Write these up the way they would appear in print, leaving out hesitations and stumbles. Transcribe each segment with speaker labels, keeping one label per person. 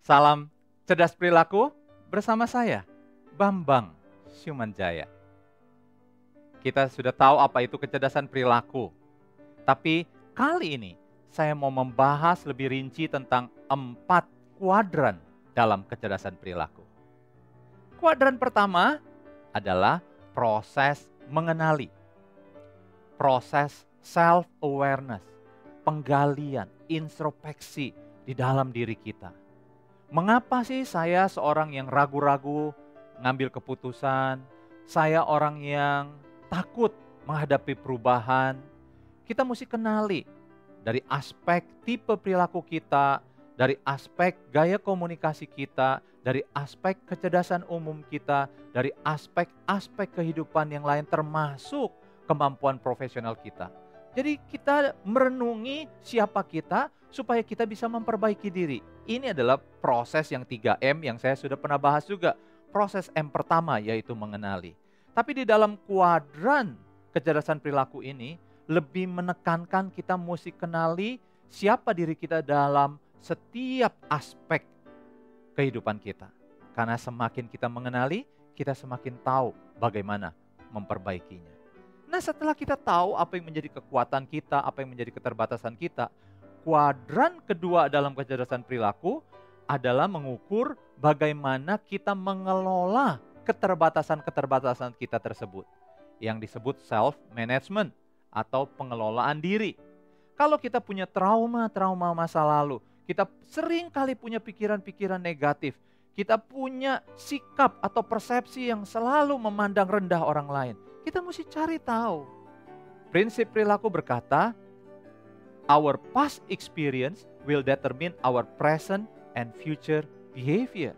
Speaker 1: Salam cerdas perilaku bersama saya, Bambang Syumanjaya. Kita sudah tahu apa itu kecerdasan perilaku. Tapi kali ini saya mau membahas lebih rinci tentang 4 kuadran dalam kecerdasan perilaku. Kuadran pertama adalah proses mengenali. Proses self-awareness, penggalian, introspeksi di dalam diri kita. Mengapa sih saya seorang yang ragu-ragu ngambil keputusan? Saya orang yang takut menghadapi perubahan. Kita mesti kenali dari aspek tipe perilaku kita, dari aspek gaya komunikasi kita, dari aspek kecerdasan umum kita, dari aspek-aspek kehidupan yang lain termasuk kemampuan profesional kita. Jadi kita merenungi siapa kita supaya kita bisa memperbaiki diri. Ini adalah proses yang 3M yang saya sudah pernah bahas juga. Proses M pertama yaitu mengenali. Tapi di dalam kuadran kecerdasan perilaku ini lebih menekankan kita mesti kenali siapa diri kita dalam setiap aspek kehidupan kita. Karena semakin kita mengenali, kita semakin tahu bagaimana memperbaikinya. Nah, setelah kita tahu apa yang menjadi kekuatan kita, apa yang menjadi keterbatasan kita, kuadran kedua dalam kecerdasan perilaku adalah mengukur bagaimana kita mengelola keterbatasan-keterbatasan kita tersebut. Yang disebut self-management atau pengelolaan diri. Kalau kita punya trauma-trauma masa lalu, kita sering kali punya pikiran-pikiran negatif, kita punya sikap atau persepsi yang selalu memandang rendah orang lain. Kita mesti cari tahu. Prinsip perilaku berkata, our past experience will determine our present and future behavior.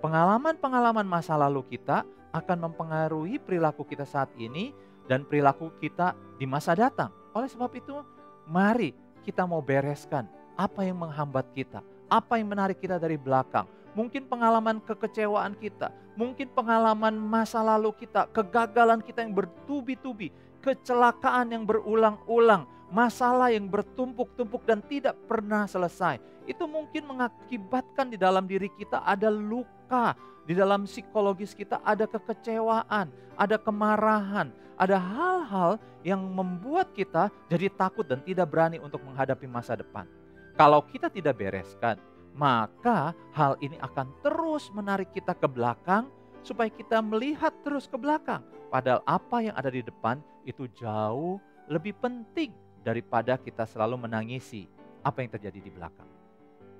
Speaker 1: Pengalaman-pengalaman masa lalu kita akan mempengaruhi perilaku kita saat ini dan perilaku kita di masa datang. Oleh sebab itu, mari kita mau bereskan apa yang menghambat kita, apa yang menarik kita dari belakang. Mungkin pengalaman kekecewaan kita, mungkin pengalaman masa lalu kita, kegagalan kita yang bertubi-tubi, kecelakaan yang berulang-ulang, masalah yang bertumpuk-tumpuk dan tidak pernah selesai. Itu mungkin mengakibatkan di dalam diri kita ada luka, di dalam psikologis kita ada kekecewaan, ada kemarahan, ada hal-hal yang membuat kita jadi takut dan tidak berani untuk menghadapi masa depan. Kalau kita tidak bereskan, maka hal ini akan terus menarik kita ke belakang supaya kita melihat terus ke belakang. Padahal apa yang ada di depan itu jauh lebih penting daripada kita selalu menangisi apa yang terjadi di belakang.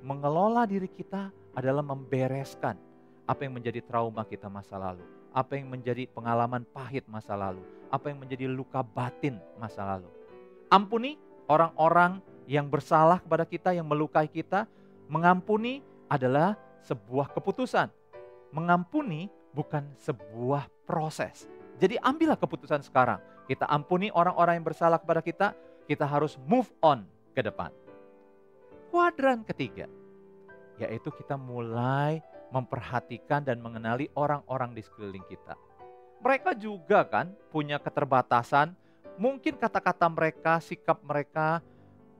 Speaker 1: Mengelola diri kita adalah membereskan apa yang menjadi trauma kita masa lalu, apa yang menjadi pengalaman pahit masa lalu, apa yang menjadi luka batin masa lalu. Ampuni orang-orang yang bersalah kepada kita, yang melukai kita. Mengampuni adalah sebuah keputusan. Mengampuni bukan sebuah proses. Jadi ambillah keputusan sekarang. Kita ampuni orang-orang yang bersalah kepada kita. Kita harus move on ke depan. Kuadran ketiga, yaitu kita mulai memperhatikan dan mengenali orang-orang di sekeliling kita. Mereka juga kan punya keterbatasan. Mungkin kata-kata mereka, sikap mereka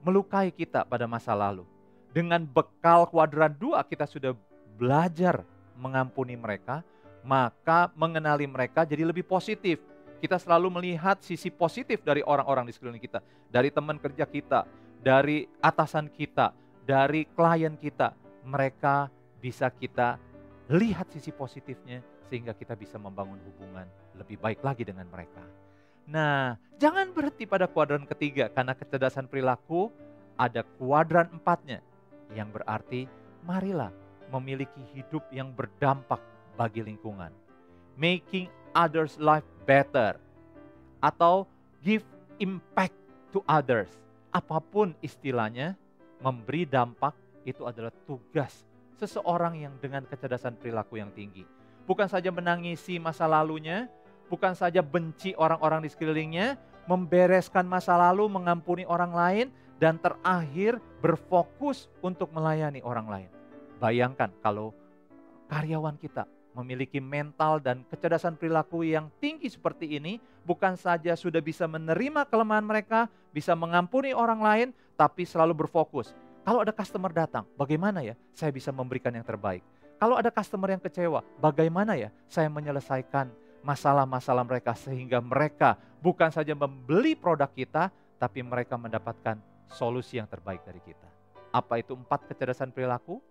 Speaker 1: melukai kita pada masa lalu. Dengan bekal kuadran 2 kita sudah belajar mengampuni mereka, maka mengenali mereka jadi lebih positif. Kita selalu melihat sisi positif dari orang-orang di sekeliling kita. Dari teman kerja kita, dari atasan kita, dari klien kita. Mereka bisa kita lihat sisi positifnya sehingga kita bisa membangun hubungan lebih baik lagi dengan mereka. Nah, jangan berhenti pada kuadran ketiga karena kecerdasan perilaku ada kuadran 4-nya. Yang berarti marilah memiliki hidup yang berdampak bagi lingkungan. Making others' life better. Atau give impact to others. Apapun istilahnya, memberi dampak itu adalah tugas seseorang yang dengan kecerdasan perilaku yang tinggi. Bukan saja menangisi masa lalunya, bukan saja benci orang-orang di sekelilingnya, membereskan masa lalu, mengampuni orang lain, dan terakhir berfokus untuk melayani orang lain. Bayangkan kalau karyawan kita memiliki mental dan kecerdasan perilaku yang tinggi seperti ini, bukan saja sudah bisa menerima kelemahan mereka, bisa mengampuni orang lain, tapi selalu berfokus. Kalau ada customer datang, bagaimana ya saya bisa memberikan yang terbaik? Kalau ada customer yang kecewa, bagaimana ya saya menyelesaikan masalah-masalah mereka sehingga mereka bukan saja membeli produk kita, tapi mereka mendapatkan solusi yang terbaik dari kita. Apa itu 4 kecerdasan perilaku?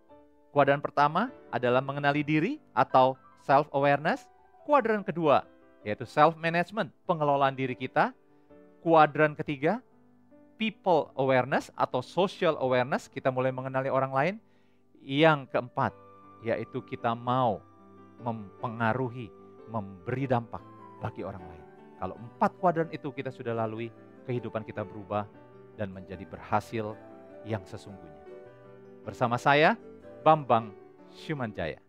Speaker 1: Kuadran pertama adalah mengenali diri atau self-awareness. Kuadran kedua yaitu self-management, pengelolaan diri kita. Kuadran ketiga, people awareness atau social awareness, kita mulai mengenali orang lain. Yang keempat, yaitu kita mau mempengaruhi, memberi dampak bagi orang lain. Kalau 4 kuadran itu kita sudah lalui, kehidupan kita berubah dan menjadi berhasil yang sesungguhnya. Bersama saya, Bambang Syumanjaya.